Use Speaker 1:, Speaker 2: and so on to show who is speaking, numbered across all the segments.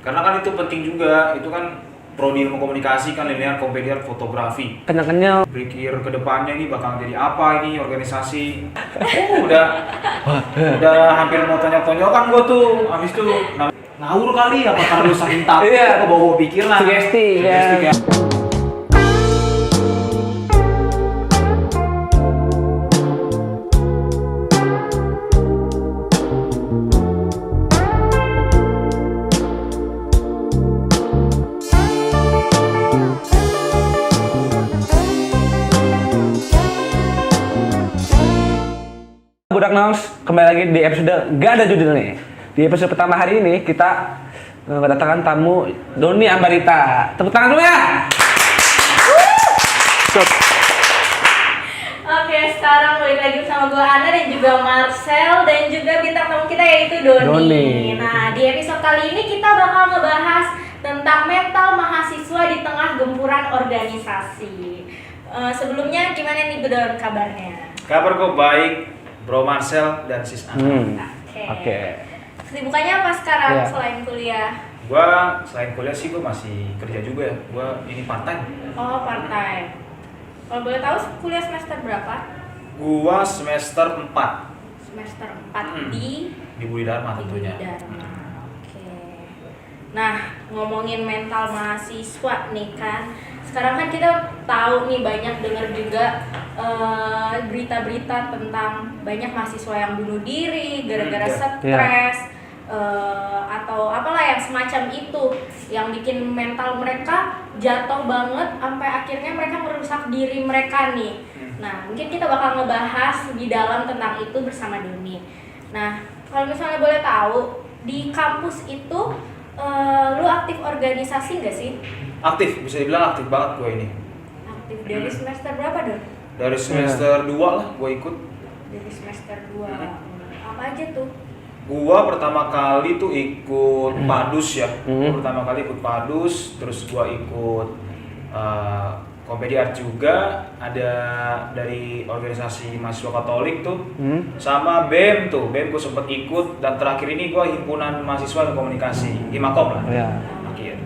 Speaker 1: Karena kan itu penting juga, itu kan prodi ilmu komunikasi kan linear komedian fotografi.
Speaker 2: Kenyang-kenyang.
Speaker 1: Pikir ke depannya ini bakal jadi apa ini organisasi. Udah hampir mau tonjok-tonjokan gua tuh. Habis itu ngawur kali apa karena lu saking takut
Speaker 2: Iya.
Speaker 1: ke bawa pikiran.
Speaker 2: Sugesti ya.
Speaker 1: kayak
Speaker 2: Budak Nons, kembali lagi di episode gak ada judul nih. Di episode pertama hari ini kita kedatangan tamu Doni Ambarita. Tepuk tangan dulu ya.
Speaker 3: Oke, sekarang balik lagi bersama gue Ana dan juga Marcel dan juga bintang tamu kita yaitu Doni. Nah, di episode kali ini kita bakal ngebahas tentang mental mahasiswa di tengah gempuran organisasi. Sebelumnya gimana nih Don kabarnya?
Speaker 1: kabar kok baik, Bro Marcel dan Sis Ana.
Speaker 2: Oke.
Speaker 3: Kesibukannya apa sekarang
Speaker 2: Iya.
Speaker 3: selain kuliah?
Speaker 1: Gua selain kuliah sih gua masih kerja juga ya. Gua ini part time.
Speaker 3: Oh, part-time. Kalau boleh tahu kuliah semester berapa?
Speaker 1: Gua semester 4
Speaker 3: Semester 4 di
Speaker 1: di Budi Dharma tentunya.
Speaker 3: Dharma. Oke. Nah, ngomongin mental mahasiswa nih kan. Sekarang kan kita tahu nih banyak dengar juga berita-berita tentang banyak mahasiswa yang bunuh diri gara-gara stres atau apalah yang semacam itu yang bikin mental mereka jatuh banget sampai akhirnya mereka merusak diri mereka nih. Nah, mungkin kita bakal ngebahas di dalam tentang itu bersama Doni. Nah, kalau misalnya boleh tahu di kampus itu lu aktif organisasi nggak sih?
Speaker 1: Aktif, bisa dibilang aktif banget gua ini.
Speaker 3: Aktif dari semester berapa Don?
Speaker 1: Dari semester 2 lah gua ikut.
Speaker 3: Dari semester 2. Apa aja tuh?
Speaker 1: Gua pertama kali tuh ikut Padus ya. Gua pertama kali ikut Padus, terus gua ikut Komedi Art juga, ada dari organisasi mahasiswa Katolik tuh, sama BEM tuh, BEM gua sempet ikut, dan terakhir ini gua himpunan mahasiswa dan komunikasi, Himakom lah.
Speaker 2: Ya.
Speaker 1: Akhir.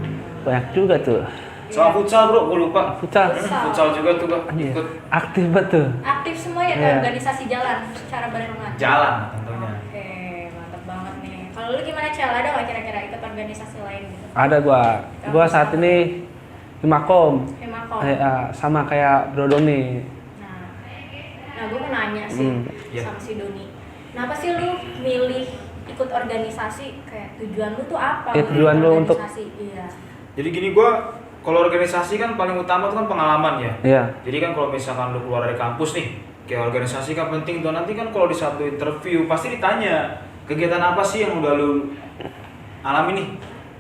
Speaker 2: Banyak juga tuh.
Speaker 1: Sama futsal bro, gua lupa.
Speaker 2: Futsal.
Speaker 1: Futsal juga tuh gua
Speaker 2: Anjir,
Speaker 1: ikut
Speaker 2: aktif betul.
Speaker 3: Aktif semua ya
Speaker 2: Iya.
Speaker 3: tuh organisasi jalan secara barengan.
Speaker 1: jalan tentunya.
Speaker 3: Oke, mantap banget nih. Kalau lu gimana Cel? Ada nggak kira-kira ikut organisasi lain gitu?
Speaker 2: Ada gua saat ini Himakom.
Speaker 3: Himakom.
Speaker 2: Sama kayak Bro Doni.
Speaker 3: Nah gue mau nanya sih
Speaker 1: Iya.
Speaker 3: sama si Doni. Kenapa sih lu milih ikut organisasi? Kayak tujuan lu tuh apa?
Speaker 2: Ya,
Speaker 3: Lu
Speaker 2: tujuan
Speaker 3: ikut
Speaker 2: lu untuk-
Speaker 3: organisasi? Iya.
Speaker 1: Jadi gini, gua kalau organisasi kan paling utama tuh kan pengalaman ya.
Speaker 2: Iya.
Speaker 1: Jadi kan kalau misalkan lu keluar dari kampus nih, kayak organisasi kan penting tuh. Nanti kan kalau di satu interview pasti ditanya kegiatan apa sih yang udah lu alami nih,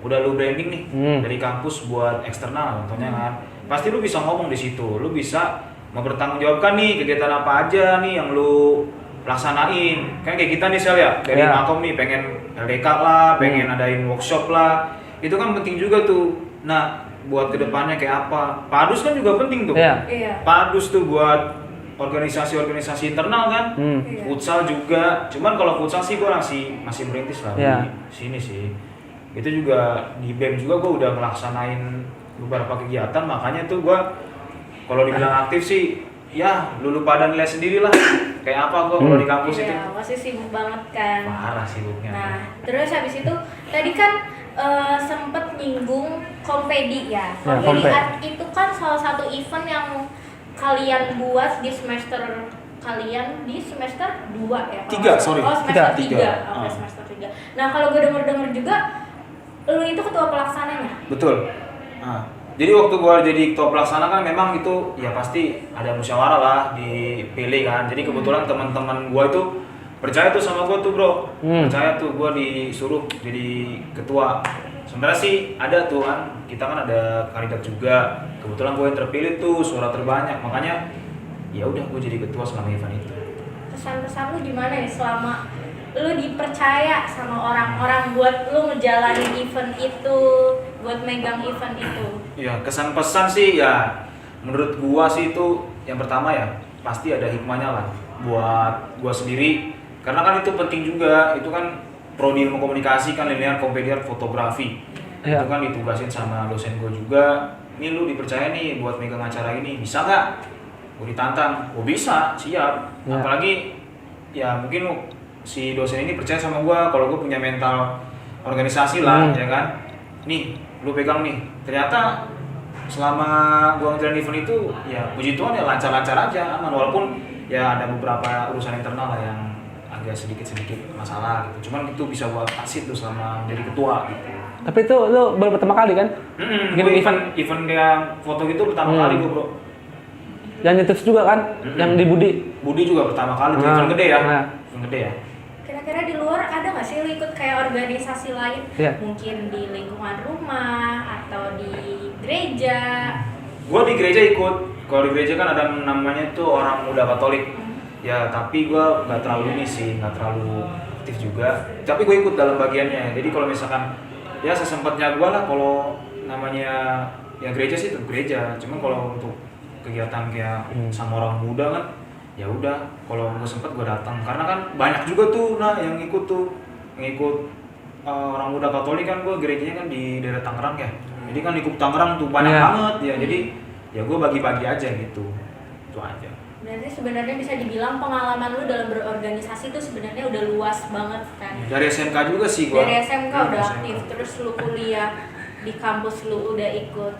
Speaker 1: udah lu branding nih dari kampus buat eksternal contohnya kan. Pasti lu bisa ngomong di situ, lu bisa mempertanggungjawabkan nih kegiatan apa aja nih yang lu laksanain. Kan kayak kita nih Sel ya, dari
Speaker 2: Iya.
Speaker 1: Makom nih pengen LDK lah, pengen adain workshop lah. Itu kan penting juga tuh. Nah, buat kedepannya kayak apa? Padus kan juga penting tuh.
Speaker 2: Iya.
Speaker 3: Iya.
Speaker 1: Padus tuh buat organisasi-organisasi internal kan.
Speaker 3: Iya.
Speaker 1: Futsal juga. Cuman kalau futsal sih gua masih merintis lah
Speaker 2: Iya.
Speaker 1: di sini sih. Itu juga di BEM juga gua udah melaksanain beberapa kegiatan, makanya tuh gua kalau dibilang aktif sih ya lulu pada nilai sendiri lah. Kayak apa gua kalau di kampus itu.
Speaker 3: Iya, masih sibuk banget kan.
Speaker 1: Parah sibuknya.
Speaker 3: Nah, terus habis itu tadi kan sempet nyinggung Kompedi ya. Kompedi
Speaker 2: Komped.
Speaker 3: Art itu kan salah satu event yang kalian buat di semester kalian di semester 2 ya?
Speaker 1: Tiga, sorry.
Speaker 3: Oh, semester
Speaker 1: Tiga.
Speaker 3: 3. Oke, semester 3. Nah, kalau gue denger juga lu itu ketua pelaksananya.
Speaker 1: Betul. Nah, jadi waktu gua jadi ketua pelaksana kan memang itu ya pasti ada musyawarah lah dipilih kan. Jadi kebetulan teman-teman gua itu percaya tuh sama gua tuh bro. Percaya tuh gua disuruh jadi ketua. Sebenarnya sih ada tuh kan, kita kan ada kandidat juga. Kebetulan gua yang terpilih tuh suara terbanyak. Makanya ya udah gua jadi ketua selama event itu.
Speaker 3: Pesan-pesan lu gimana ya selama lu dipercaya sama orang-orang buat lu ngejalanin event itu, buat megang event itu?
Speaker 1: Ya kesan pesan sih ya menurut gua sih itu yang pertama ya pasti ada hikmahnya lah buat gua sendiri, karena kan itu penting juga. Itu kan prodi ilmu komunikasi kan linear komedian fotografi.
Speaker 2: Iya.
Speaker 1: Itu kan ditugasin sama dosen gue juga. Ini lu dipercaya nih buat megang acara ini, bisa nggak? Gue ditantang, gue bisa, siap.
Speaker 2: Iya.
Speaker 1: Apalagi ya mungkin si dosen ini percaya sama gue kalau gue punya mental organisasi lah, ya kan? Nih, lu pegang nih. Ternyata selama gue ngejalanin event itu, ya puji Tuhan ya lancar-lancar aja, aman. Walaupun ya ada beberapa urusan internal lah yang agak sedikit-sedikit masalah gitu. Cuman itu bisa gue atasi tuh selama menjadi ketua gitu.
Speaker 2: Tapi itu lu baru pertama kali kan?
Speaker 1: Gue event kayak foto gitu pertama kali gue bro.
Speaker 2: Yang nyetus juga kan? Yang di
Speaker 1: Budi juga pertama kali, event gede ya.
Speaker 2: Nah.
Speaker 1: Event gede ya.
Speaker 3: Kira-kira di luar ada nggak sih lu ikut kayak organisasi lain?
Speaker 2: Iya.
Speaker 3: Mungkin di lingkungan rumah atau di gereja?
Speaker 1: Gue di gereja ikut. Kalau di gereja kan ada namanya tuh orang muda Katolik. Ya tapi gue nggak terlalu ini sih, nggak terlalu aktif juga. Tapi gue ikut dalam bagiannya. Jadi kalau misalkan ya sesempatnya gue lah, kalau namanya ya gereja sih tetap gereja. Cuman kalau untuk kegiatan kayak sama orang muda kan, ya udah. Kalau gue sempet gue datang. Karena kan banyak juga tuh, nah yang ikut tuh, yang ikut orang muda Katolik kan. Gue gerejanya kan di daerah Tangerang ya. Jadi kan ikut Tangerang tuh banyak banget ya. Jadi ya gue bagi-bagi aja gitu. Itu aja.
Speaker 3: Berarti sebenarnya bisa dibilang pengalaman lu dalam berorganisasi itu sebenarnya udah luas banget kan?
Speaker 1: Dari SMK juga sih gua.
Speaker 3: Dari SMK udah
Speaker 1: SMK.
Speaker 3: aktif, terus lu kuliah di kampus lu udah ikut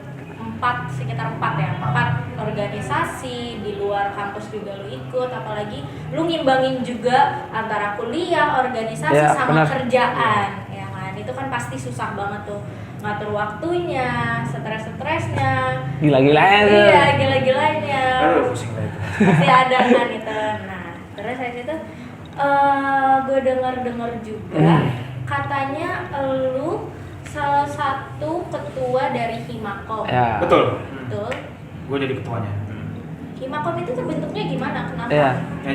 Speaker 3: sekitar 4 organisasi, di luar kampus juga lu ikut, apalagi lu ngimbangin juga antara kuliah, organisasi
Speaker 2: Ya,
Speaker 3: sama
Speaker 2: benar.
Speaker 3: kerjaan, ya kan? Itu kan pasti susah banget tuh ngatur waktunya, stres-stresnya,
Speaker 2: Gila-gilanya tuh.
Speaker 3: iya gila-gilanya.
Speaker 1: Aduh pusing lah itu.
Speaker 3: Pasti ada kan itu. Nah, terus dari situ gue dengar juga katanya lu salah satu ketua dari Himakom.
Speaker 2: Ya.
Speaker 1: Betul.
Speaker 3: Betul.
Speaker 1: Gue jadi ketuanya.
Speaker 3: Himakom itu tuh bentuknya gimana? Kenapa?
Speaker 2: Iya.
Speaker 1: Ya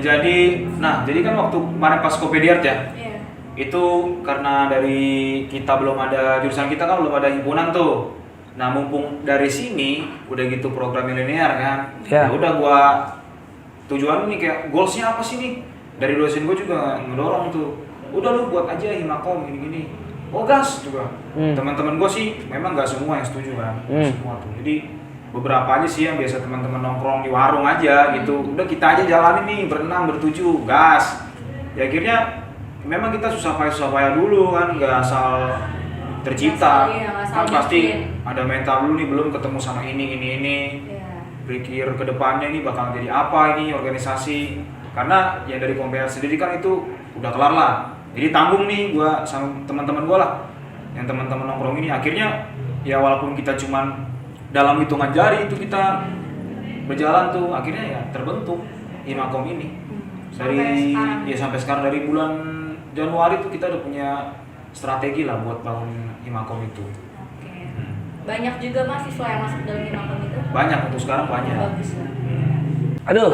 Speaker 1: jadi kan waktu kemarin pas Kopediart ya,
Speaker 3: Iya.
Speaker 1: itu karena dari kita belum ada, jurusan kita kan belum ada himpunan tuh. Nah mumpung dari sini udah gitu program linear kan,
Speaker 2: Ya.
Speaker 1: ya udah gua tujuan nih kayak goalsnya apa sih nih, dari dosen gua juga ngedorong tuh, udah lu buat aja Himakom gini-gini. Oh gas juga. Teman-teman gua sih memang nggak semua yang setuju kan, nggak semua tuh. Jadi beberapa aja sih yang biasa teman-teman nongkrong di warung aja gitu, udah kita aja jalanin nih berenam bertujuh gas. Ya akhirnya memang kita susah payah dulu kan, nggak asal tercipta.
Speaker 3: Nggak asal
Speaker 1: Kan pasti
Speaker 3: bikin.
Speaker 1: ada mental dulu nih, belum ketemu sama ini.
Speaker 3: Iya.
Speaker 1: Berpikir ke depannya ini bakal jadi apa ini organisasi. Karena yang dari Kompear sendiri kan itu udah kelar lah. Jadi tanggung nih gua sama teman-teman gua lah. Yang teman-teman nongkrong ini akhirnya ya walaupun kita cuman dalam hitungan jari itu kita berjalan tuh, akhirnya ya terbentuk Himakom ini. Dari sampai sekarang dari bulan Januari tuh kita udah punya strategi lah buat bangun Himakom itu.
Speaker 3: Oke. Banyak juga mahasiswa yang masuk dalam Himakom itu.
Speaker 1: Banyak untuk sekarang banyak.
Speaker 3: Bagus lah.
Speaker 2: Aduh,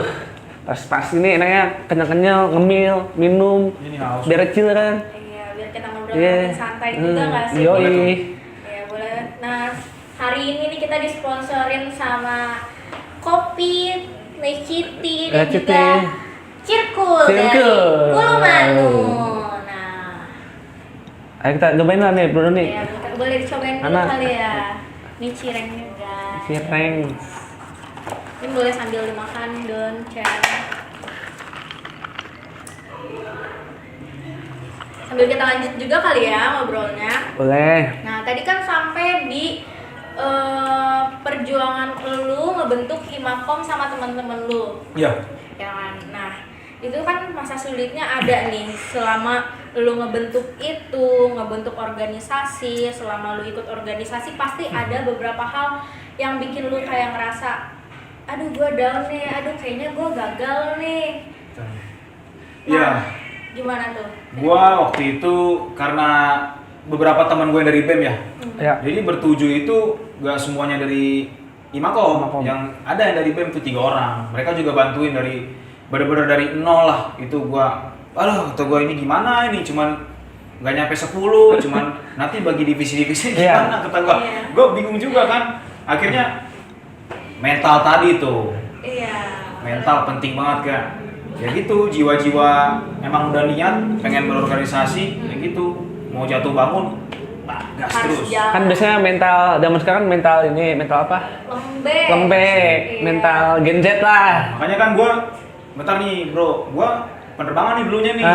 Speaker 2: pas ini enaknya kenyang-kenyang, ngemil, minum,
Speaker 1: Ini haus.
Speaker 2: biar chill kan.
Speaker 3: Iya, biar kita ngobrol
Speaker 2: Iya.
Speaker 3: santai juga nggak sih?
Speaker 2: Yoi.
Speaker 3: Ya boleh. Nah, hari ini nih kita disponsorin sama kopi Leciti dan
Speaker 2: Leciti.
Speaker 3: juga Cirkul dari
Speaker 2: Cirkul.
Speaker 3: Kulumanu. Nah,
Speaker 2: Ayo kita cobain lah nih, bro nih.
Speaker 3: ya boleh dicobain dulu
Speaker 2: Mana?
Speaker 3: kali ya. Ini cirengnya guys.
Speaker 2: Cireng.
Speaker 3: Ini boleh sambil dimakan Don, Chan. Sambil kita lanjut juga kali ya ngobrolnya.
Speaker 2: Boleh.
Speaker 3: Nah, tadi kan sampai di perjuangan lu ngebentuk Himakom sama teman-teman lu.
Speaker 1: Iya.
Speaker 3: Ya kan? Nah, itu kan masa sulitnya ada nih selama lu ngebentuk itu, ngebentuk organisasi, selama lu ikut organisasi pasti ada beberapa hal yang bikin lu kayak ngerasa aduh gua down nih, aduh kayaknya gua gagal nih.
Speaker 1: Iya.
Speaker 3: Gimana tuh?
Speaker 1: Gua waktu itu karena beberapa teman gue dari BEM ya.
Speaker 2: Ya.
Speaker 1: Jadi bertujuh itu gak semuanya dari Himakom.
Speaker 2: Himakom.
Speaker 1: Yang ada yang dari BEM itu 3 orang. Mereka juga bantuin dari bener-bener dari nol lah. Itu gua, aduh kata gua ini gimana ini, cuman nggak nyampe 10, cuman nanti bagi divisi-divisi gimana kata gua.
Speaker 3: Iya.
Speaker 1: Gua bingung juga kan. Akhirnya mental tadi tuh.
Speaker 3: Iya.
Speaker 1: Mental penting banget kan. Ya gitu, jiwa-jiwa emang udah niat pengen berorganisasi, ya gitu. Mau jatuh bangun, gas
Speaker 3: harus
Speaker 1: terus.
Speaker 3: jalan.
Speaker 2: Kan biasanya mental zaman sekarang mental apa?
Speaker 3: Lembek.
Speaker 2: Lembek,
Speaker 3: Iya.
Speaker 2: mental Gen Z lah.
Speaker 1: Makanya kan gue, bentar nih bro, gue penerbangan nih dulunya nih.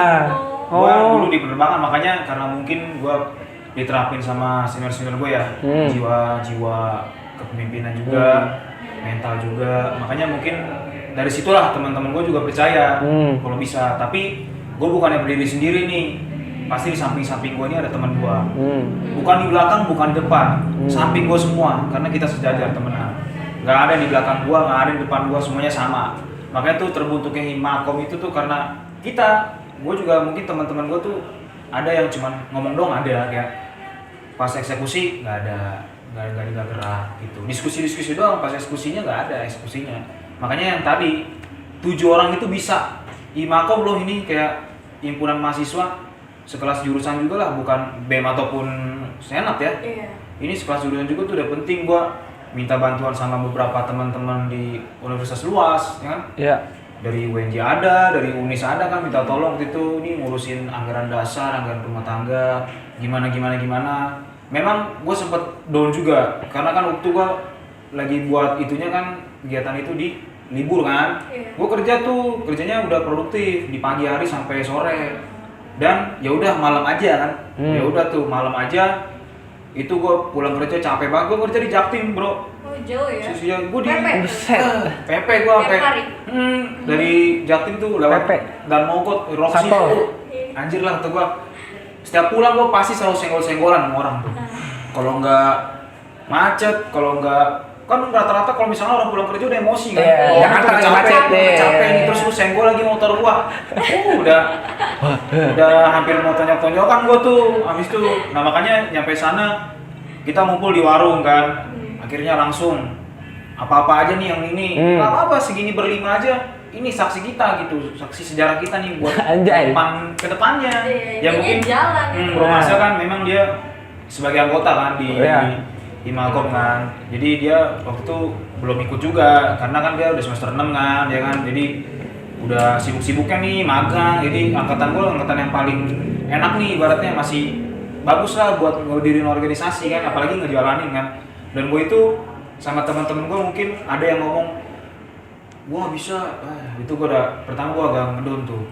Speaker 1: Gue dulu di penerbangan, makanya karena mungkin gue diterapin sama senior-senior gue ya, jiwa kepemimpinan juga, mental juga. Makanya mungkin dari situlah teman-teman gue juga percaya kalau bisa. Tapi gue bukannya berdiri sendiri nih, pasti di samping-samping gue ini ada teman gue. Bukan di belakang, bukan di depan, samping gue semua, karena kita sejajar temenan. Gak ada di belakang gue, gak ada di depan gue, semuanya sama. Makanya tuh terbentuknya Himakom itu tuh karena kita, gue juga mungkin teman-teman gue tuh ada yang cuman ngomong doang, ada kayak pas eksekusi nggak gerak gitu, diskusi doang, pas eksekusinya nggak ada eksekusinya. Makanya yang tadi 7 orang itu bisa Himakom loh, ini kayak himpunan mahasiswa sekelas jurusan juga lah, bukan BEM ataupun senat ya. Ini sekelas jurusan juga tuh udah penting. Gua minta bantuan sama beberapa teman-teman di universitas luas ya kan.
Speaker 2: Iya.
Speaker 1: Dari UNJ ada, dari UNIS ada kan, minta tolong gitu, ini ngurusin anggaran dasar, anggaran rumah tangga, gimana. Memang gue sempet down juga, karena kan waktu gue lagi buat itunya kan, kegiatan itu di libur kan. Gue kerjanya udah produktif di pagi hari sampai sore, dan ya udah malam aja kan. Ya udah tuh malam aja, itu gue pulang kerja capek banget. Gue kerja di Jaktim bro.
Speaker 3: Oh jauh ya?
Speaker 1: Sisinya gue di PP gue
Speaker 3: Tiap
Speaker 1: sampai
Speaker 3: hari?
Speaker 1: dari Jaktim tuh lewat
Speaker 2: PP.
Speaker 1: dan Mogot, Roxy
Speaker 2: Satpol.
Speaker 1: tuh. Anjir lah kata gue. Setiap pulang gue pasti selalu senggol-senggolan sama orang tuh. Kalau nggak macet, kalau nggak, kan rata-rata kalau misalnya orang pulang kerja udah emosi kan.
Speaker 2: Iya, Jakarta lagi macet deh.
Speaker 1: Capek nih, terus lu senggol lagi motor gua. Udah hampir mau tonjok-tonjokan gua tuh. Habis itu, nah makanya nyampe sana kita ngumpul di warung kan. Akhirnya langsung apa-apa aja nih yang ini. Nggak apa-apa, segini berlima aja. Ini saksi kita gitu, saksi sejarah kita nih buat ke depannya. Ya mungkin Bro Masya kan memang dia sebagai anggota kan di Himakom kan. Jadi dia waktu itu belum ikut juga karena kan dia udah semester 6 kan, ya kan. Jadi udah sibuk-sibuknya nih magang. Jadi angkatan gue angkatan yang paling enak nih, ibaratnya masih bagus lah buat ngedirin organisasi kan, apalagi ngejalanin kan. Dan gue itu sama teman-teman gue mungkin ada yang ngomong, gue gak bisa, itu gue pertama gue agak ngedon tuh.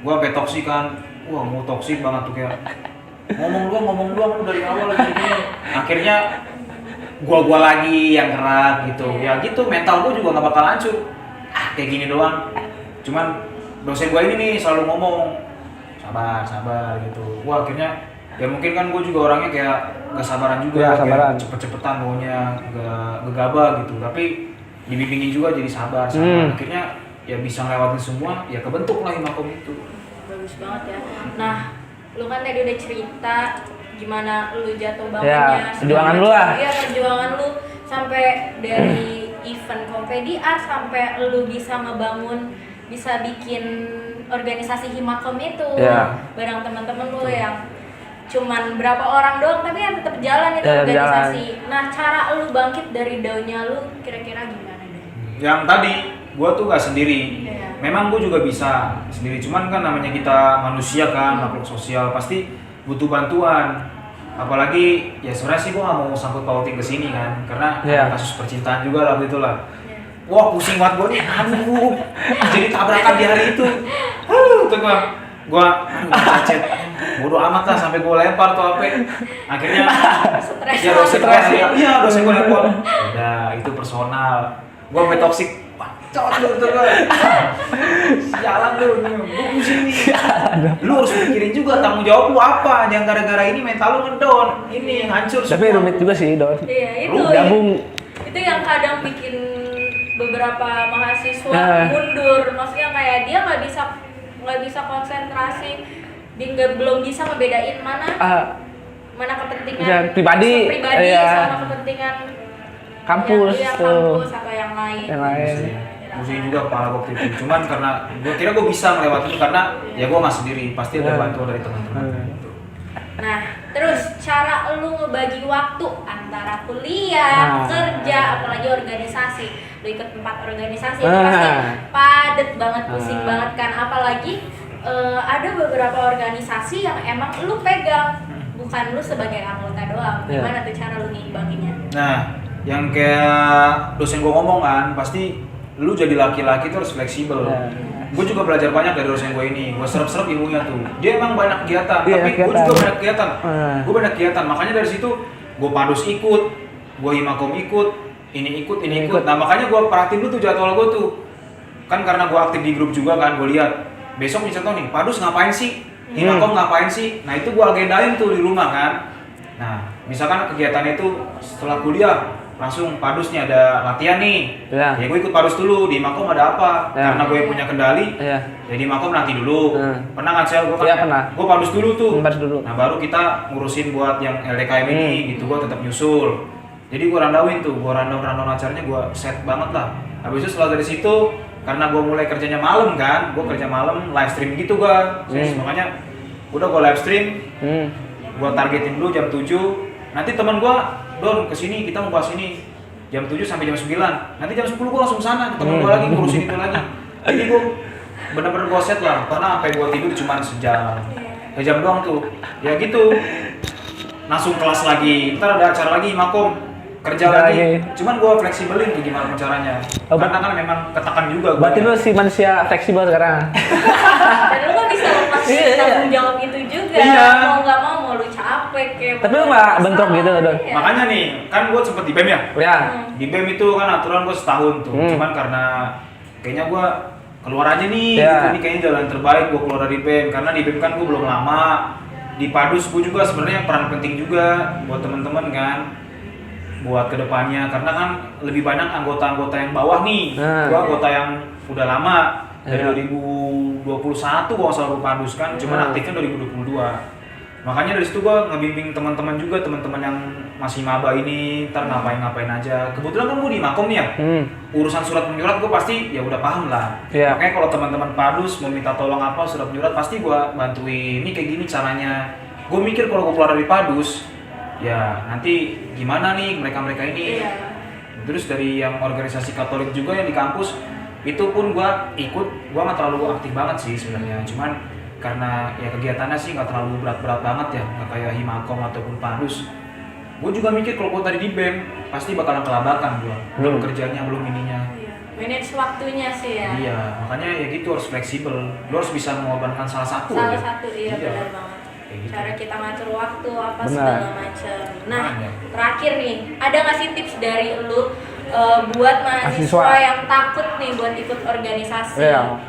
Speaker 1: Gue sampai toksik kan, wah mau toksik banget tuh kayak ngomong doang lu dari awal lagi gini. Akhirnya gua lagi yang gerak gitu. Ya gitu, mental gue juga gak bakal hancur. Kayak gini doang. Cuman dosen gue ini nih selalu ngomong sabar gitu. Wah akhirnya ya mungkin kan gue juga orangnya kayak gak sabaran juga, kayak cepet-cepetan maunya, gak gegabah gitu. Tapi dibimbingin juga jadi sabar. Akhirnya ya bisa ngelewatin semua, ya kebentuk lah Himakom itu.
Speaker 3: Bagus banget ya. Nah, lu kan tadi udah cerita gimana lu jatuh bangunnya,
Speaker 2: perjuangan lu lah.
Speaker 3: Iya, perjuangan lu sampai dari event Komedi Art sampai lu bisa ngebangun, bisa bikin organisasi Himakom itu bareng teman-teman lu yang cuman berapa orang doang tapi yang tetap jalan itu organisasi. Nah, cara lu bangkit dari daunnya lu kira-kira gimana deh?
Speaker 1: Yang tadi gue tuh gak sendiri. Memang gue juga bisa sendiri, cuman kan namanya kita manusia kan, makhluk sosial, pasti butuh bantuan. Apalagi ya sebenarnya sih gue gak mau sangkut pautin ke sini kan, karena ada kasus percintaan juga lah gitu lah. Wah pusing banget gue nih, aduh jadi tabrakan di hari itu. Tuh gue cacet, bodo amat lah sampai gue lempar tuh HP. Akhirnya ya dosen gue lempar. Udah itu personal, gue sampai toksik. Cot lu tuh jalan lu, gue pusing nih. Lu harus mikirin juga tanggung jawab lu apa, jangan gara-gara ini mental lu ngedon, ini yang hancur semua.
Speaker 2: Tapi rumit juga sih Don.
Speaker 3: Iya itu
Speaker 2: gabung.
Speaker 3: Itu yang kadang bikin beberapa mahasiswa mundur, maksudnya kayak dia nggak bisa konsentrasi, dia belum bisa ngebedain mana kepentingan
Speaker 2: pribadi
Speaker 3: sama kepentingan
Speaker 2: kampus
Speaker 3: kampus atau yang lain.
Speaker 1: Pusing juga kepala waktu itu, cuman karena gue bisa melewati itu karena ya gue nggak sendiri, pasti ada bantuan dari teman-teman.
Speaker 3: Nah, terus cara lu ngebagi waktu antara kuliah, kerja, apalagi organisasi. Lu ikut 4 organisasi, pasti padet banget, pusing banget kan. Apalagi ada beberapa organisasi yang emang lu pegang, bukan lu sebagai anggota doang.
Speaker 2: Iya.
Speaker 3: Gimana tuh cara lu ngimbanginnya?
Speaker 1: Nah, yang kayak dosen gue ngomong kan, pasti lu jadi laki-laki tuh harus fleksibel. Gue juga belajar banyak dari dosen gue ini. Gue serap-serap ilmunya tuh. Dia emang banyak kegiatan,
Speaker 2: Iya,
Speaker 1: tapi gue
Speaker 2: kegiatan.
Speaker 1: juga banyak kegiatan. Gue banyak kegiatan, makanya dari situ gue padus ikut, gue himakom ikut, ini ikut. Nah makanya gue perhatiin dulu tuh jadwal gue tuh. Kan karena gue aktif di grup juga kan, gue lihat besok nih contoh nih, padus ngapain sih? Himakom ngapain sih? Nah itu gue agendain tuh di rumah kan. Nah misalkan kegiatannya itu setelah kuliah langsung padus nih ada latihan nih.
Speaker 2: Ya.
Speaker 1: Ya gue ikut padus dulu, di Makom ada apa?
Speaker 2: Ya.
Speaker 1: Karena gue punya kendali.
Speaker 2: Iya.
Speaker 1: Jadi Makom nanti dulu. Pernah kan saya gue kan?
Speaker 2: Iya, pernah.
Speaker 1: Gue padus dulu tuh.
Speaker 2: Padus dulu.
Speaker 1: Nah baru kita ngurusin buat yang LDKM ini gitu, gue tetap nyusul. Jadi gue randauin tuh, gue rundown acaranya gue set banget lah. Habis itu setelah dari situ, karena gue mulai kerjanya malam kan, gue kerja malam live stream gitu gue. Makanya udah gue live stream, gue targetin dulu jam 7. Nanti teman gue, Don kesini kita mau bahas ini jam 7 sampai jam 9. Nanti jam 10 gue langsung sana, temen gue lagi ngurusin itu lagi. Jadi gue bener-bener gue set lah, pernah sampai gue tidur cuma sejam doang tuh. Ya gitu, langsung kelas lagi, ntar ada acara lagi, Makom kerja lagi. Cuman gue fleksibelin tuh gimana caranya. Karena kan memang ketekan juga gue.
Speaker 2: Berarti lu si manusia fleksibel sekarang.
Speaker 3: Dan lu kan bisa lepas tanggung jawab itu juga.
Speaker 1: Iya.
Speaker 3: Mau nggak mau lu capek kayak.
Speaker 2: Tapi lu nggak bentrok gitu, Don?
Speaker 3: Iya.
Speaker 1: Makanya nih, kan gue sempet di BEM ya.
Speaker 2: Ya.
Speaker 1: Di BEM itu kan aturan gue setahun tuh. Cuman karena kayaknya gue keluar aja nih,
Speaker 2: Ya.
Speaker 1: gitu nih kayaknya jalan terbaik gue keluar dari BEM. Karena di BEM kan gue belum lama. Di Padus gue juga sebenarnya peran penting juga buat teman-teman kan. Buat kedepannya, karena kan lebih banyak anggota-anggota yang bawah nih. Gue anggota yang udah lama dari 2021 gua selalu Padus kan, cuman aktifnya 2022. Makanya dari situ gua ngebimbing teman-teman juga, teman-teman yang masih maba ini, ntar ngapain aja. Kebetulan kan gua di Makom nih ya, urusan surat menyurat gua pasti ya udah paham lah.
Speaker 2: Iya.
Speaker 1: Makanya kalau teman-teman Padus mau minta tolong apa surat menyurat pasti gua bantuin. Ini kayak gini caranya. Gua mikir kalau gua keluar dari Padus, ya nanti gimana nih mereka-mereka ini.
Speaker 3: Iya.
Speaker 1: Terus dari yang organisasi Katolik juga yang di kampus itu pun gua ikut, gua nggak terlalu aktif banget sih sebenarnya, cuman karena ya kegiatannya sih nggak terlalu berat-berat banget ya, nggak kayak Himakom ataupun Padus. Gua juga mikir kalau gua tadi di BEM pasti bakalan kelabakan gua, belum kerjanya, belum ininya.
Speaker 3: Iya. Manage waktunya sih ya.
Speaker 1: Iya, makanya ya gitu harus fleksibel, lu harus bisa mengorbankan salah satu.
Speaker 3: Salah
Speaker 1: aja.
Speaker 3: satu iya benar banget.
Speaker 1: Kayak gitu.
Speaker 3: Cara kita ngatur waktu apa
Speaker 2: Benar.
Speaker 3: segala macam. Nah,
Speaker 1: Makanya.
Speaker 3: terakhir nih, ada nggak sih tips dari lu buat mahasiswa
Speaker 2: Mahasiswa.
Speaker 3: yang takut nih buat ikut organisasi?
Speaker 2: Iya.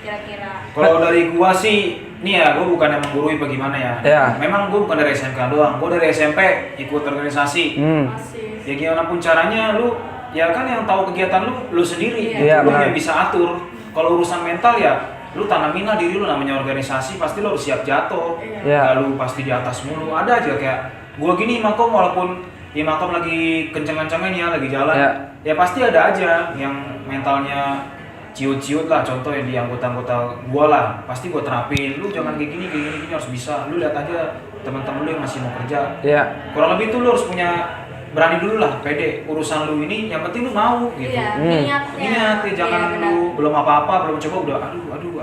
Speaker 3: Kira-kira.
Speaker 1: Kalau dari gua sih, nih ya, gua bukan yang menggurui bagaimana ya.
Speaker 2: Iya.
Speaker 1: Memang gua bukan dari SMK doang, gua dari SMP ikut organisasi.
Speaker 3: Masih.
Speaker 1: Ya gimana pun caranya lu, ya kan yang tahu kegiatan lu sendiri.
Speaker 2: Iya,
Speaker 1: Lu
Speaker 2: benar.
Speaker 1: yang bisa atur. Kalau urusan mental ya, lu tanamin lah diri lu, namanya organisasi pasti lu harus siap jatuh.
Speaker 2: Iya.
Speaker 1: Lalu pasti di atas mulu. Ada aja kayak gua gini Makom, walaupun ya Makom lagi kenceng-kencengnya nih ya, lagi jalan.
Speaker 2: Iya.
Speaker 1: Ya pasti ada aja yang mentalnya ciut-ciut lah, contoh yang di anggota-anggota gua lah, pasti gua terapin. Lu jangan kayak gini harus bisa. Lu lihat aja teman-teman lu yang masih mau kerja.
Speaker 2: Iya.
Speaker 1: Kurang lebih tuh lu harus punya berani dulu lah, pede urusan lu ini, yang penting lu mau gitu.
Speaker 3: Iya, niatnya.
Speaker 1: Niat ya, jangan
Speaker 3: Iya,
Speaker 1: lu belum apa-apa, belum coba udah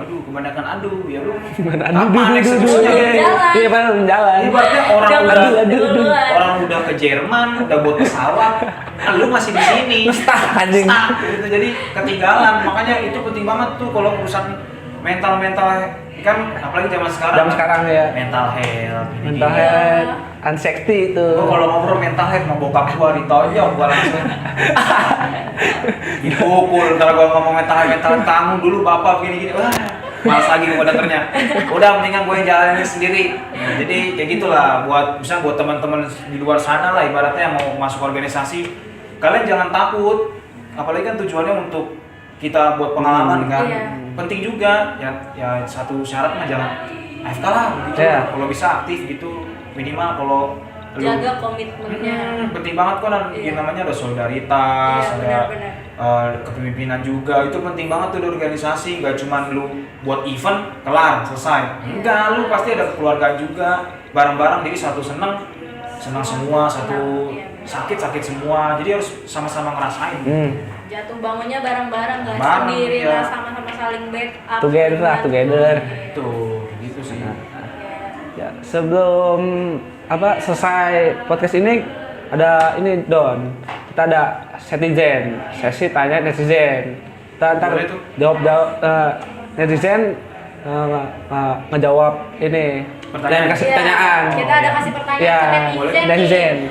Speaker 1: aduh kebanyakan ya lu.
Speaker 2: Aduh,
Speaker 1: Kapan eksekusinya?
Speaker 3: jalan.
Speaker 2: Iya, belum jalan.
Speaker 1: Ibaratnya orang
Speaker 3: Udah
Speaker 1: udah
Speaker 3: duluan.
Speaker 1: orang udah ke Jerman, udah buat pesawat, lu masih di sini.
Speaker 2: Stuck, anjing.
Speaker 1: Stuck, gitu. Jadi ketinggalan. Makanya itu penting banget tuh kalau urusan mental kan, apalagi zaman sekarang.
Speaker 2: Jam sekarang ya.
Speaker 1: Mental health.
Speaker 2: Mental
Speaker 3: Iya.
Speaker 2: health, anxiety itu.
Speaker 1: Gua kalau ngobrol mental health sama bokap gua ditonjok gua langsung. Dipukul, ntar gua ngomong mental health kamu dulu bapak gini. Wah, malas lagi gua dengernya. Udah mendingan gua yang jalanin sendiri. Nah, jadi kayak gitulah buat misalnya buat teman-teman di luar sana lah ibaratnya yang mau masuk organisasi, kalian jangan takut. Apalagi kan tujuannya untuk kita buat pengalaman kan.
Speaker 3: Iya.
Speaker 1: Penting juga ya satu syarat mah jangan AFK lah gitu.
Speaker 2: Iya.
Speaker 1: Kalau bisa aktif gitu minimal kalau lu
Speaker 3: Jaga komitmennya.
Speaker 1: penting banget kan
Speaker 3: Iya.
Speaker 1: yang namanya ada solidaritas,
Speaker 3: Iya,
Speaker 1: ada
Speaker 3: benar-benar.
Speaker 1: kepemimpinan juga. Itu penting banget tuh di organisasi, gak cuma lu buat event kelar selesai. Enggak, lu pasti ada keluarga juga, bareng-bareng, jadi satu seneng semua, satu
Speaker 3: Iya.
Speaker 1: sakit semua. Jadi harus sama-sama ngerasain.
Speaker 3: Jatuh bangunnya bareng-bareng, nggak
Speaker 1: Bareng,
Speaker 3: sendiri
Speaker 1: iya.
Speaker 3: lah, sama-sama saling backup.
Speaker 2: Together lah, together.
Speaker 1: Tuh, gitu sih.
Speaker 2: Ya, sebelum selesai podcast ini ada ini Don. Kita ada netizen, sesi tanya netizen. Kita ntar
Speaker 1: Boleh tuh.
Speaker 2: jawab netizen ngejawab ini
Speaker 1: Pertanyaan.
Speaker 2: dan kasih
Speaker 3: Iya,
Speaker 2: pertanyaan.
Speaker 3: kita ada kasih pertanyaan
Speaker 2: Iya,
Speaker 3: ke
Speaker 1: boleh.
Speaker 3: netizen
Speaker 2: Netizen.
Speaker 3: nih.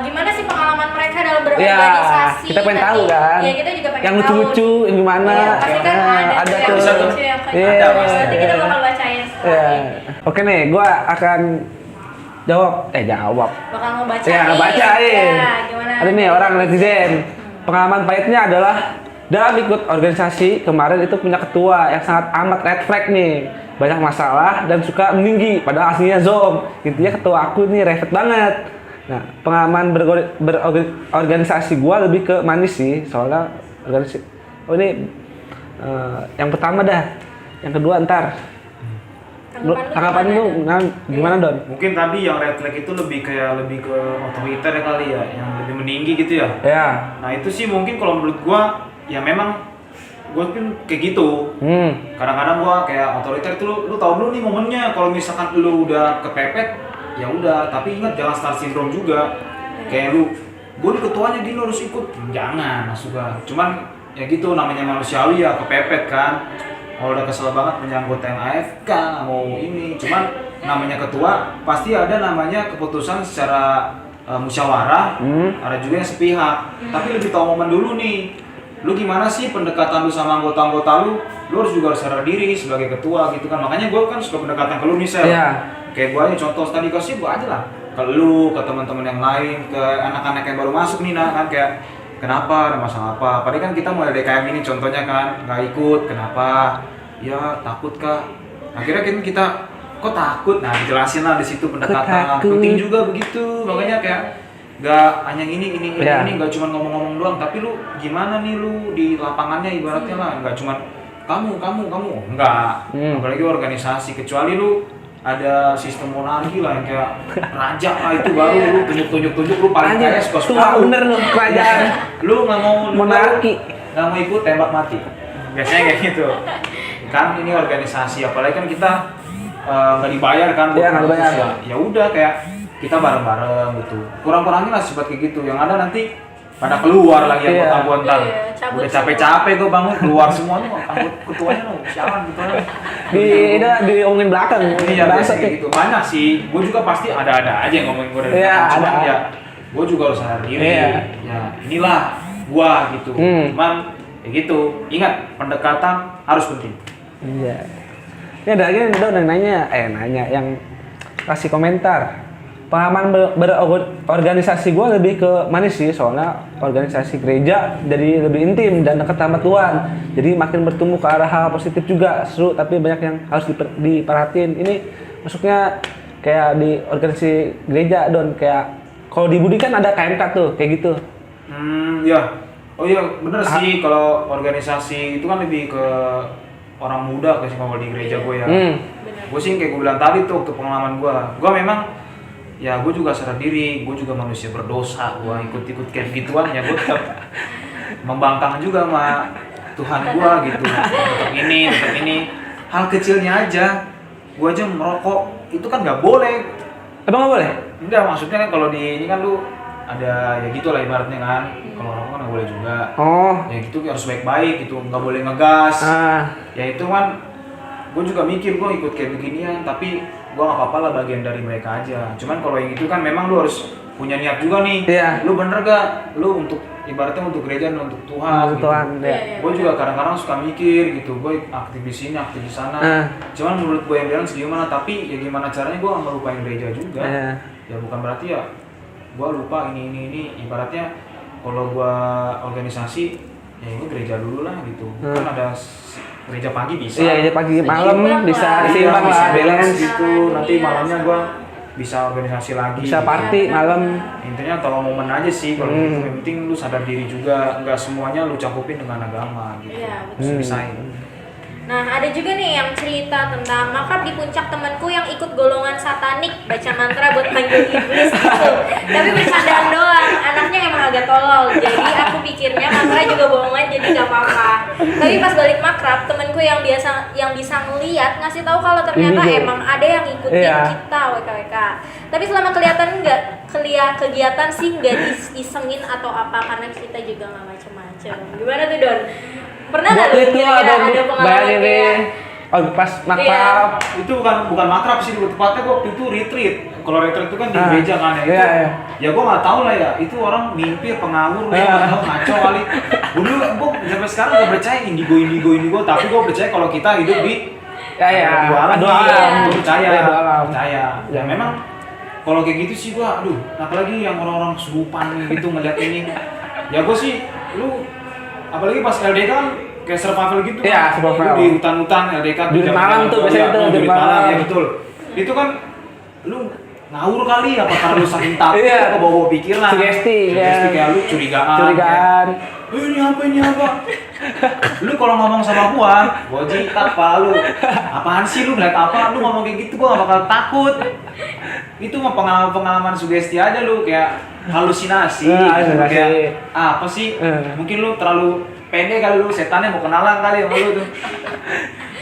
Speaker 3: Gimana sih pengalaman mereka dalam
Speaker 2: Iya,
Speaker 3: berorganisasi?
Speaker 2: kita pengen
Speaker 3: Nanti-
Speaker 2: tahu kan.
Speaker 3: Iya, kita juga pengen
Speaker 2: Yang
Speaker 3: tahu.
Speaker 2: lucu-lucu, yang gimana?
Speaker 3: Iya, pasti kan ada
Speaker 2: ada
Speaker 3: tuh
Speaker 2: tuh.
Speaker 3: yang lucu yang kayak
Speaker 2: Iya.
Speaker 3: gitu.
Speaker 1: Ada,
Speaker 3: Nanti kita bakal bacain
Speaker 2: Iya.
Speaker 3: setelah ini.
Speaker 2: Oke nih, gua akan jawab.
Speaker 3: Bakal ngebacain.
Speaker 2: Ya, bacain.
Speaker 3: Ya, gimana?
Speaker 2: Ada nih orang netizen. Pengalaman pahitnya adalah dalam ikut organisasi kemarin itu punya ketua yang sangat amat red flag nih. Banyak masalah dan suka meninggi padahal aslinya zom. Intinya ketua aku nih refet banget. Nah, pengalaman berorganisasi gua lebih ke manis sih, soalnya organisasi. Oh ini yang pertama dah. Yang kedua ntar. Tanggapan lu gimana Don?
Speaker 1: Mungkin tadi yang red flag itu lebih ke otoriter ya kali ya, yang lebih meninggi gitu ya.
Speaker 2: Ya.
Speaker 1: Nah itu sih mungkin kalau menurut gua ya memang gua pun kayak gitu. Kadang-kadang gua kayak otoriter itu lu tahu dulu nih momennya. Kalau misalkan lu udah kepepet ya udah, tapi ingat jangan star syndrome juga. Kayak gua nih ketuanya gini lu harus ikut. Jangan masuk gua. Cuman ya gitu namanya manusiawi ya, kepepet kan. Kalau udah kesel banget punya anggota yang AFK mau ini, cuman namanya ketua pasti ada namanya keputusan secara musyawarah, ada juga yang sepihak. Tapi lebih tahu momen dulu nih. Lu gimana sih pendekatan lu sama anggota-anggota lu? Lu harus juga sadar diri sebagai ketua gitu kan. Makanya gue kan suka pendekatan ke lu nih, Sel.
Speaker 2: Iya.
Speaker 1: Kayak gue aja contoh tadi kasih gue aja lah. Ke lu, ke teman-teman yang lain, ke anak-anak yang baru masuk nih nah kan kayak kenapa, ada masalah apa? Padahal kan kita mulai DKM ini contohnya kan nggak ikut, kenapa? Ya takut kah? Akhirnya kan kita kok takut? Nah dijelasin lah di situ pendekatan. Penting juga begitu, makanya kayak nggak hanya ini nggak cuma ngomong-ngomong doang, tapi lu gimana nih lu di lapangannya ibaratnya lah, nggak cuma kamu enggak. Apalagi organisasi, kecuali lu ada sistem monarki lah yang kayak raja lah itu baru lu tunjuk lu paling kaya suka
Speaker 2: bener lu kerajaan.
Speaker 1: Lu nggak mau
Speaker 2: Monarki.
Speaker 1: nggak mau ikut tembak mati, biasanya kayak gitu kan. Ini organisasi apalagi kan kita nggak dibayar kan.
Speaker 2: Iya, nggak dibayar.
Speaker 1: Ya udah kayak kita bareng-bareng gitu, kurang-kurangin lah sifat kayak gitu, yang ada nanti pada keluar lagi anggota ntar.
Speaker 3: Iya, cabut
Speaker 1: Udah capek-capek gue bangun keluar semua nih anggota ketuanya lu sialan gitu kan.
Speaker 2: Diomongin belakang.
Speaker 1: Iya,
Speaker 2: Bahasa
Speaker 1: biasa kayak gitu. Banyak sih. Gue juga pasti ada aja yang ngomongin gue dari
Speaker 2: Iya,
Speaker 1: belakang. Cuman
Speaker 2: ada.
Speaker 1: ya gue juga harus sadar diri.
Speaker 2: Iya.
Speaker 1: Ya, inilah gua gitu. Cuman ya gitu. Ingat, pendekatan harus penting.
Speaker 2: Iya. Ini ada lagi yang nanya yang kasih komentar. Pengalaman berorganisasi gue lebih ke manis sih, soalnya organisasi gereja jadi lebih intim dan dekat sama Tuhan. Jadi makin bertumbuh ke arah hal positif juga, seru tapi banyak yang harus diperhatiin. Ini masuknya kayak di organisasi gereja Don, kayak kalau di Budi kan ada KMK tuh, kayak gitu.
Speaker 1: Ya. Oh iya, bener sih kalau organisasi itu kan lebih ke orang muda kayak kalau di gereja gue ya. Gue sih kayak gue bilang tadi tuh ke pengalaman gue memang ya gue juga sadar diri, gue juga manusia berdosa, gue ikut-ikut kayak gituan ya gue tetap membangkang juga sama Tuhan gue gitu. Tetap ini hal kecilnya aja, gue aja merokok itu kan nggak boleh.
Speaker 2: Emang nggak boleh?
Speaker 1: Enggak, maksudnya kan kalau di ini kan lu ada ya gitu lah ibaratnya kan. Kalau rokok kan nggak boleh juga.
Speaker 2: Oh.
Speaker 1: Ya gitu harus baik-baik gitu, nggak boleh ngegas. Ya itu kan gue juga mikir gue ikut kayak beginian, tapi gue nggak apa-apa lah bagian dari mereka aja. Cuman kalau yang itu kan memang lu harus punya niat juga nih.
Speaker 2: Iya.
Speaker 1: Lu bener gak? Lu untuk ibaratnya untuk gereja dan untuk Tuhan.
Speaker 2: Untuk
Speaker 1: gitu.
Speaker 2: Tuhan, ya.
Speaker 1: Gue juga kadang-kadang suka mikir gitu, gue aktif di sini, aktif di sana. Cuman menurut gue yang bilang segimana, tapi ya gimana caranya gue nggak melupain gereja juga. Ya bukan berarti ya gue lupa ini. Ibaratnya kalau gue organisasi, ya gue gereja dulu lah gitu. Kan ada gereja pagi bisa.
Speaker 2: Iya, pagi malam bisa
Speaker 1: Iya,
Speaker 2: seimbang
Speaker 1: bisa
Speaker 2: lah,
Speaker 1: balance
Speaker 2: balance.
Speaker 1: gitu. Nanti malamnya gua bisa organisasi lagi.
Speaker 2: Bisa party malam.
Speaker 1: Intinya tolong momen aja sih kalau gitu. Yang penting lu sadar diri juga, nggak semuanya lu cangkupin dengan agama gitu.
Speaker 3: Iya,
Speaker 1: Harus bisain.
Speaker 3: Nah, ada juga nih yang cerita tentang makrab di puncak temanku yang ikut golongan satanik, baca mantra buat manggil iblis gitu. Tapi bercandaan doang, anaknya emang agak tolol. Jadi aku pikirnya mantra juga bohongan, jadi gak apa-apa. Tapi pas balik makrab, temanku yang bisa ngeliat, ngasih tahu kalau ternyata
Speaker 2: Indigo.
Speaker 3: emang ada yang ngikutin
Speaker 2: Iya.
Speaker 3: kita WKWK. Tapi selama kegiatan sih nggak disisengin atau apa, karena kita juga nggak macem-macem. Gimana tuh Don? Pernah nggak lu
Speaker 2: Itu
Speaker 3: kira-kira
Speaker 2: ada
Speaker 3: ada pengalaman
Speaker 2: bayangin nih.
Speaker 3: kayak
Speaker 2: Oh, pas makrab.
Speaker 1: Itu bukan makrab sih, tepatnya gua waktu itu retreat. Kalau retreat itu kan di
Speaker 2: Ah,
Speaker 1: gereja kan ya. Itu,
Speaker 2: iya, iya.
Speaker 1: ya gua nggak tahu lah ya. Itu orang mimpi apa ngawur, gua nggak tahu, ngaco kali. Dulu gua sampai sekarang gak percaya indigo, tapi gua percaya kalau kita hidup di
Speaker 2: Ya,
Speaker 1: dua alam.
Speaker 2: dua
Speaker 1: nih.
Speaker 2: alam.
Speaker 1: Gua percaya.
Speaker 2: Iya, dua alam.
Speaker 1: Percaya. Ya memang kalau kayak gitu sih gua, aduh, apalagi yang orang-orang kesurupan gitu ngeliat ini. Ya gua sih, apalagi pas LDK kan kayak survival gitu
Speaker 2: Iya,
Speaker 1: kan.
Speaker 2: survival.
Speaker 1: Lu di hutan-hutan LDK tuh
Speaker 2: Jurit
Speaker 1: jalan-jalan
Speaker 2: malam tuh
Speaker 1: keluar,
Speaker 2: biasanya
Speaker 1: ya,
Speaker 2: tuh, jurit
Speaker 1: jurit malam
Speaker 2: malam.
Speaker 1: ya betul. Itu kan lu ngawur kali apa karena lu saking takut
Speaker 2: Iya.
Speaker 1: ke bawa pikiran.
Speaker 2: Sugesti,
Speaker 1: Sugesti
Speaker 2: kan.
Speaker 1: kayak lu curigaan.
Speaker 2: Curigaan.
Speaker 1: Kayak, ini apa? Lu kalau ngomong sama gua jitat pak lu. Apaan sih lu ngeliat apa? Lu ngomong kayak gitu gua gak bakal takut. Itu mah pengalaman sugesti aja lu, kayak halusinasi.
Speaker 2: Halusinasi.
Speaker 1: Kayak apa sih? Mungkin lu terlalu pendek kali, lu setannya mau kenalan kali sama lu tuh.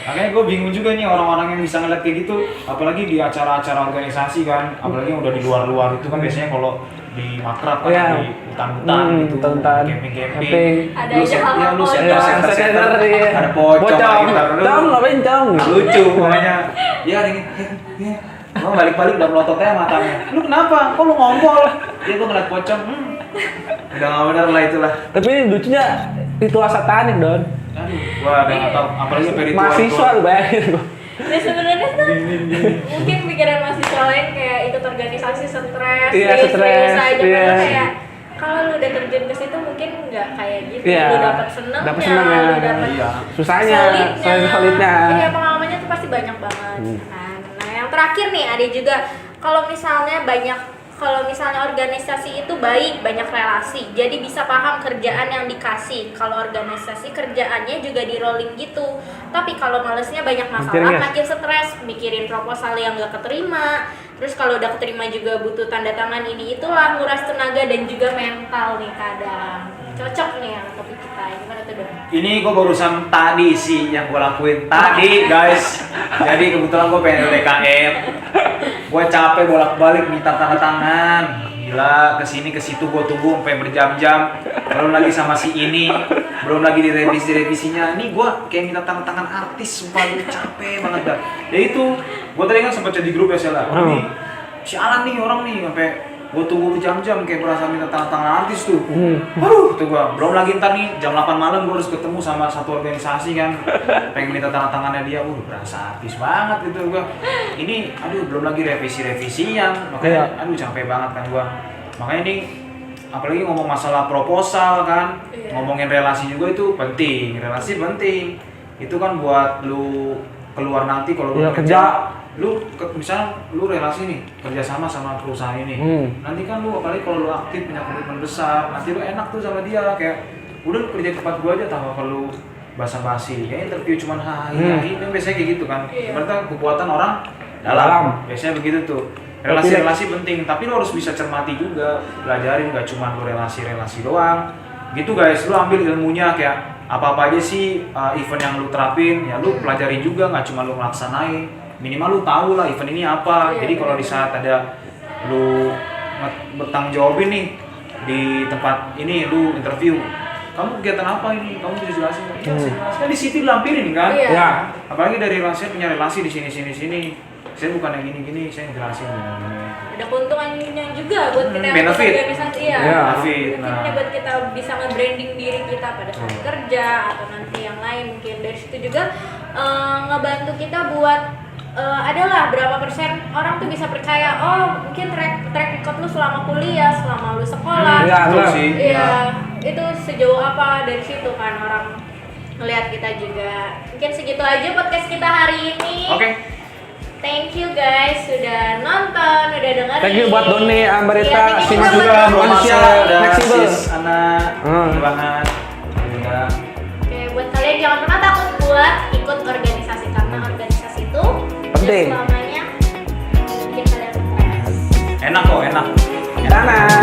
Speaker 1: Makanya gue bingung juga nih orang-orang yang bisa ngeliat kayak gitu, apalagi di acara-acara organisasi kan, apalagi yang udah di luar-luar itu kan biasanya kalau di makrab kan,
Speaker 2: Iya.
Speaker 1: di hutan-hutan gitu,
Speaker 2: hutan-hutan.
Speaker 1: camping-camping,
Speaker 3: Ada
Speaker 1: lu
Speaker 3: aja hal-hal
Speaker 1: ya lu
Speaker 3: pocong.
Speaker 1: center,
Speaker 2: iya.
Speaker 1: ada pocong, gitu. Lu
Speaker 2: Cong, ngapain cong?
Speaker 1: lucu makanya, ya ini, mau balik-balik udah melototnya matanya, lu kenapa? Kok lu ngompol? Ya gue ngeliat pocong, udah nggak bener lah itulah.
Speaker 2: Tapi ini lucunya ritual satanik, Don.
Speaker 1: Aduh, gua udah nggak tahu, apalagi sampai ritual.
Speaker 2: Mahasiswa lu bayangin.
Speaker 3: ya sebenarnya tuh mungkin pikiran mahasiswa lain kayak ikut organisasi stres,
Speaker 2: Iya,
Speaker 3: serius
Speaker 2: stres,
Speaker 3: aja,
Speaker 2: iya.
Speaker 3: padahal kayak kalau lu udah terjun ke situ mungkin nggak kayak gitu,
Speaker 2: Iya,
Speaker 3: lu dapet senengnya,
Speaker 2: dapet senengnya.
Speaker 3: lu dapet
Speaker 1: Iya.
Speaker 2: Susahnya, solidnya.
Speaker 3: iya pengalamannya tuh pasti banyak banget. Nah yang terakhir nih ada juga kalau misalnya organisasi itu baik, banyak relasi, jadi bisa paham kerjaan yang dikasih. Kalau organisasi kerjaannya juga di rolling gitu, tapi kalau malesnya banyak masalah,
Speaker 2: Mikirnya.
Speaker 3: makin stres, mikirin proposal yang gak keterima. Terus kalau udah keterima juga butuh tanda tangan ini itulah, nguras tenaga dan juga mental nih kadang. Cocok nih sama topik kita, gimana tuh Don?
Speaker 1: Ini gue barusan tadi sih yang gue lakuin tadi guys. Jadi kebetulan gue pengen LDKM. Gue capek bolak-balik minta tanda tangan. Gila, kesini ke situ gue tunggu sampai berjam-jam. Belum lagi sama si ini, belum lagi direvisinya. Ini gue kayak minta tanda tangan artis, sumpah gue capek banget dah. Ya itu, gue tadi kan sempat chat di grup ya Sela. Ini si Alan nih orang nih sampai gue tunggu berjam-jam kayak berasa minta tanda tangan artis tuh. Aduh, itu gue belum lagi ntar nih jam 8 malam gue harus ketemu sama satu organisasi kan, pengen minta tanda tangannya dia. Berasa artis banget gitu gue. Ini aduh belum lagi revisian, makanya aduh capek banget kan gue. Makanya ini apalagi ngomong masalah proposal kan, ngomongin relasi juga itu penting. Relasi penting. Itu kan buat lu keluar nanti kalau lu kerja. Misalnya lu relasi nih kerja sama perusahaan ini, nanti kan lu apalagi kalau lu aktif punya komitmen besar, nanti lu enak tuh sama dia kayak udah lu kerja tempat gua aja tanpa perlu basa-basi, ya interview cuman ini biasanya kayak gitu kan. Berarti kekuatan orang dalam biasanya begitu tuh. Relasi penting, tapi lu harus bisa cermati juga, belajarin gak cuma lu relasi doang gitu guys. Lu ambil ilmunya kayak apa-apa aja sih event yang lu terapin, ya lu pelajari juga, gak cuma lu ngelaksanain. Minimal lu tahu lah event ini apa. Jadi kalau di saat ada lu bertanggung jawabin nih di tempat ini, lu interview, kamu kegiatan apa ini? Kamu bisa jelasin nggak? Iya, saya jelaskan di situ lampirin kan?
Speaker 3: Iya.
Speaker 2: Ya.
Speaker 1: Apalagi dari relasi punya relasi di sini. Saya bukan yang gini, saya jelasin gini.
Speaker 3: Ada keuntungannya juga buat kita yang
Speaker 1: Benefit.
Speaker 3: organisasi ya.
Speaker 2: Iya.
Speaker 1: Benefit.
Speaker 3: Benefitnya buat kita bisa nge-branding diri kita pada saat kerja atau nanti yang lain. Mungkin dari situ juga ngebantu kita buat adalah berapa persen orang tuh bisa percaya, oh mungkin track record lu selama kuliah, selama lu sekolah.
Speaker 2: Iya,
Speaker 1: Betul sih.
Speaker 3: Iya, itu sejauh apa dari situ kan orang ngelihat kita juga. Mungkin segitu aja podcast kita hari ini.
Speaker 1: Oke.
Speaker 3: Thank you guys sudah nonton, udah dengerin.
Speaker 2: Thank you buat Doni, Ambarita,
Speaker 3: Iya, thank you
Speaker 2: Simas
Speaker 3: buat
Speaker 2: juga,
Speaker 3: Doni.
Speaker 2: Bro
Speaker 1: manusia
Speaker 2: Marcel,
Speaker 1: udah
Speaker 2: fleksibel.
Speaker 1: sis anak banget. Ya.
Speaker 3: Oke, buat kalian jangan pernah takut buat ikut organisasi karena organisasi itu
Speaker 2: Penting.
Speaker 3: selamanya bikin kalian stres.
Speaker 1: Enak kok, enak.
Speaker 2: Dadah.